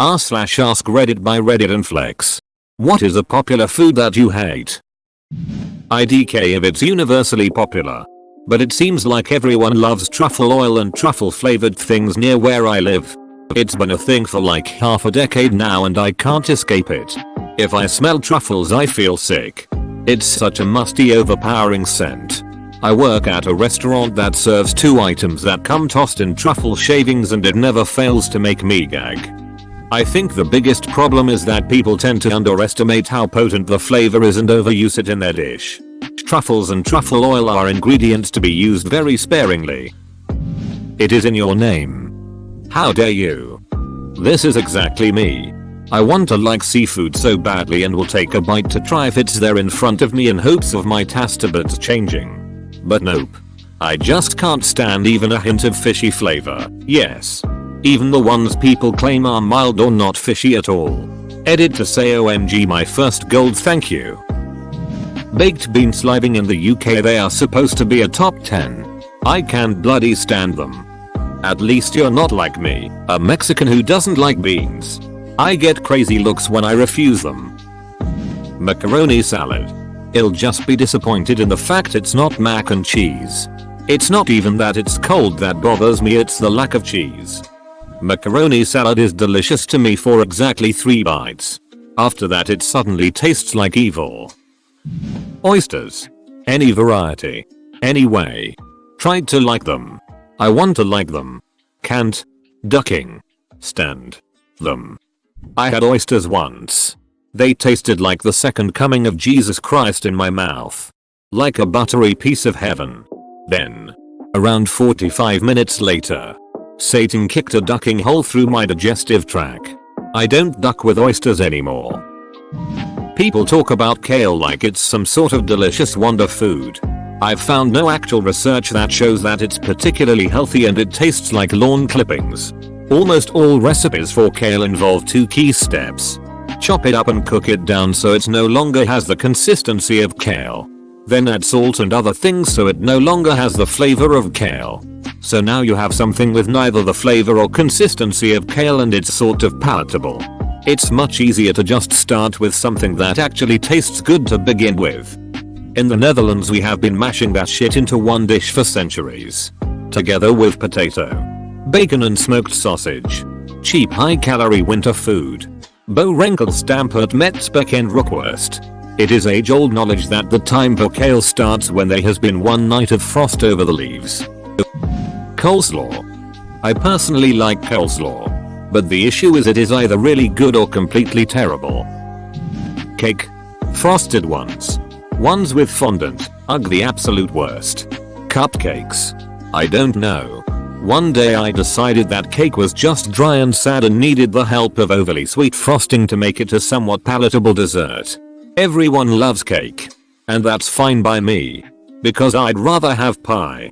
r/AskReddit by Reddit and Flex. What is a popular food that you hate? IDK if it's universally popular. But it seems like everyone loves truffle oil and truffle flavored things near where I live. It's been a thing for like half a decade now and I can't escape it. If I smell truffles I feel sick. It's such a musty overpowering scent. I work at a restaurant that serves 2 items that come tossed in truffle shavings and it never fails to make me gag. I think the biggest problem is that people tend to underestimate how potent the flavor is and overuse it in their dish. Truffles and truffle oil are ingredients to be used very sparingly. It is in your name. How dare you? This is exactly me. I want to like seafood so badly and will take a bite to try if it's there in front of me in hopes of my taste buds changing. But nope. I just can't stand even a hint of fishy flavor. Yes. Even the ones people claim are mild or not fishy at all. Edit to say OMG my first gold thank you. Baked bean sliding in the UK, they are supposed to be a top 10. I can't bloody stand them. At least you're not like me, a Mexican who doesn't like beans. I get crazy looks when I refuse them. Macaroni salad. I'll just be disappointed in the fact it's not mac and cheese. It's not even that it's cold that bothers me, it's the lack of cheese. Macaroni salad is delicious to me for exactly 3 bites. After that it suddenly tastes like evil. Oysters. Any variety. Anyway. Tried to like them. I want to like them. Can't. Ducking. Stand. Them. I had oysters once. They tasted like the second coming of Jesus Christ in my mouth. Like a buttery piece of heaven. Then. Around 45 minutes later. Satan kicked a ducking hole through my digestive tract. I don't duck with oysters anymore. People talk about kale like it's some sort of delicious wonder food. I've found no actual research that shows that it's particularly healthy and it tastes like lawn clippings. Almost all recipes for kale involve 2 key steps. Chop it up and cook it down so it no longer has the consistency of kale. Then add salt and other things so it no longer has the flavor of kale. So now you have something with neither the flavor or consistency of kale and it's sort of palatable. It's much easier to just start with something that actually tastes good to begin with. In the Netherlands we have been mashing that shit into one dish for centuries. Together with potato, bacon and smoked sausage. Cheap high-calorie winter food. Boerenkel stampert met spek en rookwurst. It is age-old knowledge that the time for kale starts when there has been one night of frost over the leaves. Coleslaw. I personally like coleslaw. But the issue is it is either really good or completely terrible. Cake. Frosted ones. Ones with fondant. Ugh, the absolute worst. Cupcakes. I don't know. One day I decided that cake was just dry and sad and needed the help of overly sweet frosting to make it a somewhat palatable dessert. Everyone loves cake. And that's fine by me. Because I'd rather have pie.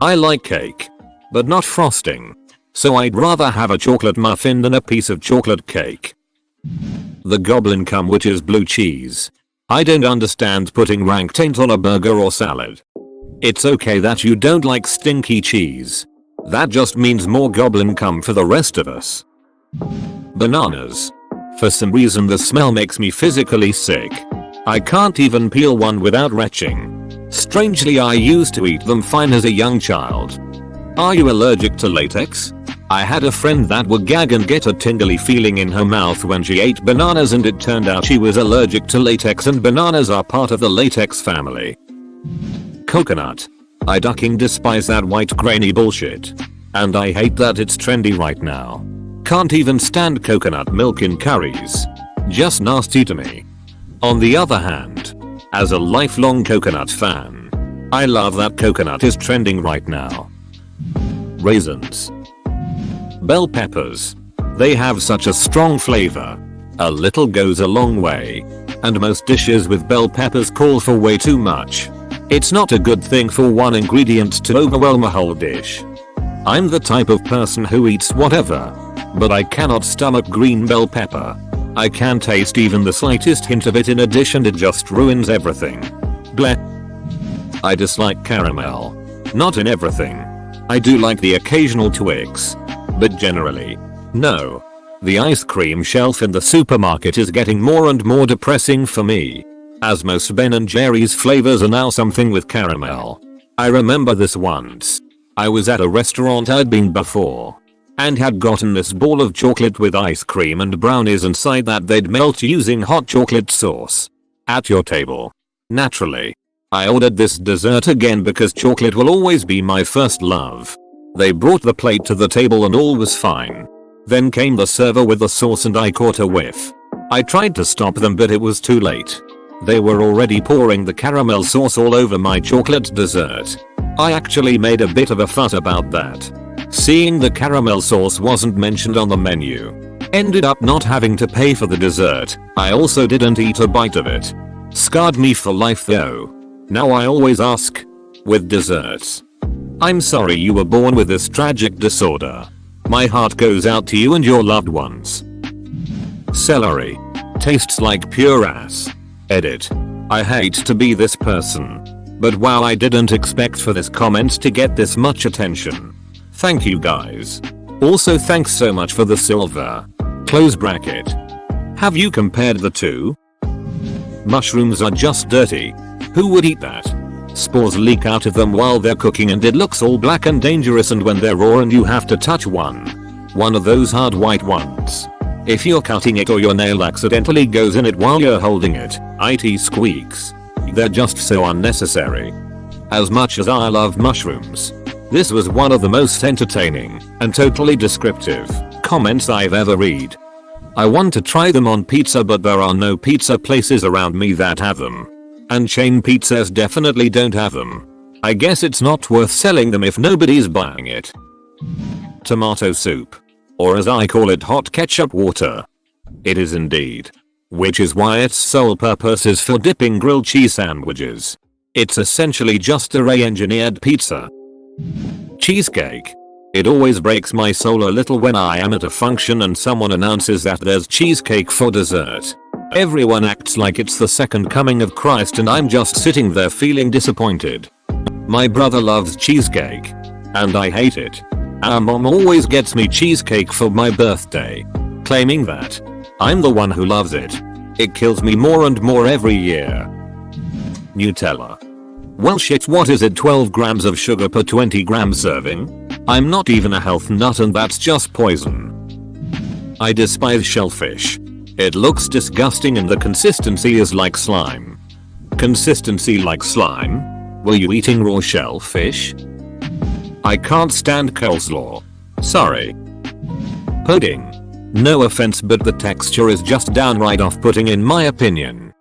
I like cake. But not frosting. So I'd rather have a chocolate muffin than a piece of chocolate cake. The goblin cum, which is blue cheese. I don't understand putting rank taint on a burger or salad. It's okay that you don't like stinky cheese. That just means more goblin cum for the rest of us. Bananas. For some reason the smell makes me physically sick. I can't even peel one without retching. Strangely I used to eat them fine as a young child. Are you allergic to latex? I had a friend that would gag and get a tingly feeling in her mouth when she ate bananas and it turned out she was allergic to latex and bananas are part of the latex family. Coconut. I fucking despise that white grainy bullshit. And I hate that it's trendy right now. Can't even stand coconut milk in curries. Just nasty to me. On the other hand, as a lifelong coconut fan, I love that coconut is trending right now. Raisins. Bell peppers. They have such a strong flavor. A little goes a long way. And most dishes with bell peppers call for way too much. It's not a good thing for one ingredient to overwhelm a whole dish. I'm the type of person who eats whatever. But I cannot stomach green bell pepper. I can't taste even the slightest hint of it in a dish and it just ruins everything. Bleh. I dislike caramel. Not in everything. I do like the occasional Twix. But generally, no. The ice cream shelf in the supermarket is getting more and more depressing for me, as most Ben & Jerry's flavors are now something with caramel. I remember this once. I was at a restaurant I'd been before and had gotten this ball of chocolate with ice cream and brownies inside that they'd melt using hot chocolate sauce. At your table. Naturally, I ordered this dessert again because chocolate will always be my first love. They brought the plate to the table and all was fine. Then came the server with the sauce and I caught a whiff. I tried to stop them but it was too late. They were already pouring the caramel sauce all over my chocolate dessert. I actually made a bit of a fuss about that. Seeing the caramel sauce wasn't mentioned on the menu. Ended up not having to pay for the dessert. I also didn't eat a bite of it. Scarred me for life though. Now I always ask. With desserts. I'm sorry you were born with this tragic disorder. My heart goes out to you and your loved ones. Celery. Tastes like pure ass. Edit. I hate to be this person. But wow, I didn't expect for this comment to get this much attention. Thank you guys. Also thanks so much for the silver. Close bracket. Have you compared the two? Mushrooms are just dirty. Who would eat that? Spores leak out of them while they're cooking and it looks all black and dangerous, and when they're raw and you have to touch one of those hard white ones. If you're cutting it or your nail accidentally goes in it while you're holding it, it squeaks. They're just so unnecessary. As much as I love mushrooms, this was one of the most entertaining and totally descriptive comments I've ever read. I want to try them on pizza but there are no pizza places around me that have them. And chain pizzas definitely don't have them. I guess it's not worth selling them if nobody's buying it. Tomato soup. Or as I call it, hot ketchup water. It is indeed. Which is why its sole purpose is for dipping grilled cheese sandwiches. It's essentially just a re-engineered pizza. Cheesecake. It always breaks my soul a little when I am at a function and someone announces that there's cheesecake for dessert. Everyone acts like it's the second coming of Christ and I'm just sitting there feeling disappointed. My brother loves cheesecake. And I hate it. Our mom always gets me cheesecake for my birthday, claiming that I'm the one who loves it. It kills me more and more every year. Nutella. Well shit, what is it, 12 grams of sugar per 20 gram serving? I'm not even a health nut and that's just poison. I despise shellfish. It looks disgusting and the consistency is like slime. Consistency like slime? Were you eating raw shellfish? I can't stand coleslaw. Sorry. Pudding. No offense but the texture is just downright off-putting in my opinion.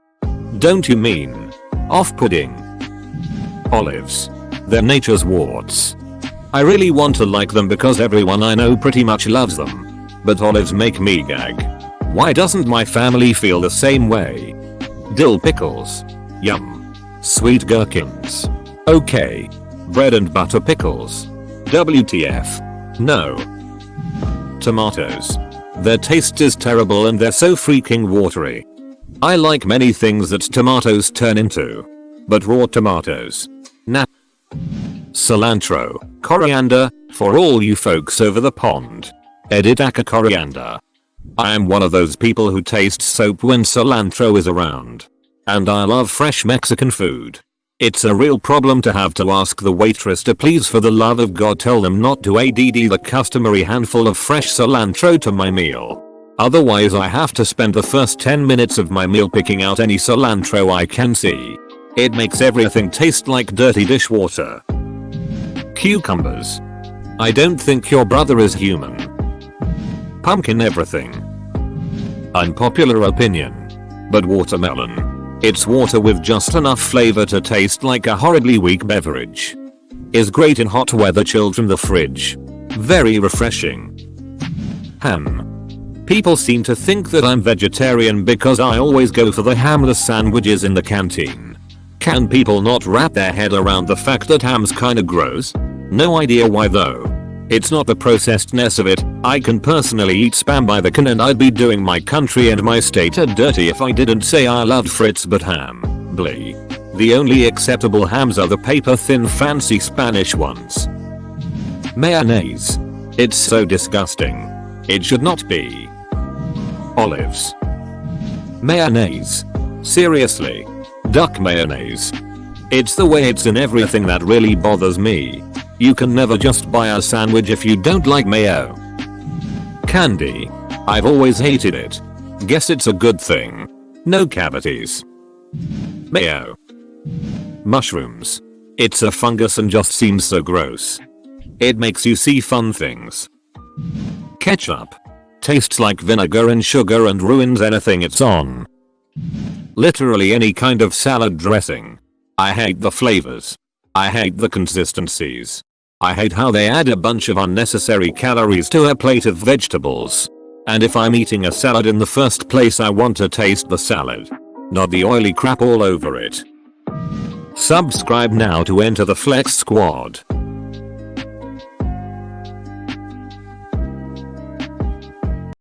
Don't you mean off-putting? Olives. They're nature's warts. I really want to like them because everyone I know pretty much loves them. But olives make me gag. Why doesn't my family feel the same way? Dill pickles. Yum. Sweet gherkins. Okay. Bread and butter pickles. WTF. No. Tomatoes. Their taste is terrible and they're so freaking watery. I like many things that tomatoes turn into. But raw tomatoes. Nah. Cilantro. Coriander. For all you folks over the pond. Edit aka coriander. I am one of those people who tastes soap when cilantro is around. And I love fresh Mexican food. It's a real problem to have to ask the waitress to please for the love of God tell them not to add the customary handful of fresh cilantro to my meal. Otherwise I have to spend the first 10 minutes of my meal picking out any cilantro I can see. It makes everything taste like dirty dishwater. Cucumbers. I don't think your brother is human. Pumpkin everything. Unpopular opinion. But watermelon. It's water with just enough flavor to taste like a horribly weak beverage. Is great in hot weather chilled from the fridge. Very refreshing. Ham. People seem to think that I'm vegetarian because I always go for the hamless sandwiches in the canteen. Can people not wrap their head around the fact that ham's kinda gross? No idea why though. It's not the processedness of it. I can personally eat Spam by the can and I'd be doing my country and my state a dirty if I didn't say I loved Fritz but ham. Blee. The only acceptable hams are the paper thin fancy Spanish ones. Mayonnaise. It's so disgusting. It should not be. Olives. Mayonnaise. Seriously. Duck mayonnaise. It's the way it's in everything that really bothers me. You can never just buy a sandwich if you don't like mayo. Candy. I've always hated it. Guess it's a good thing. No cavities. Mayo. Mushrooms. It's a fungus and just seems so gross. It makes you see fun things. Ketchup. Tastes like vinegar and sugar and ruins anything it's on. Literally any kind of salad dressing. I hate the flavors. I hate the consistencies. I hate how they add a bunch of unnecessary calories to a plate of vegetables. And if I'm eating a salad in the first place, I want to taste the salad, not the oily crap all over it. Subscribe now to enter the Flex Squad.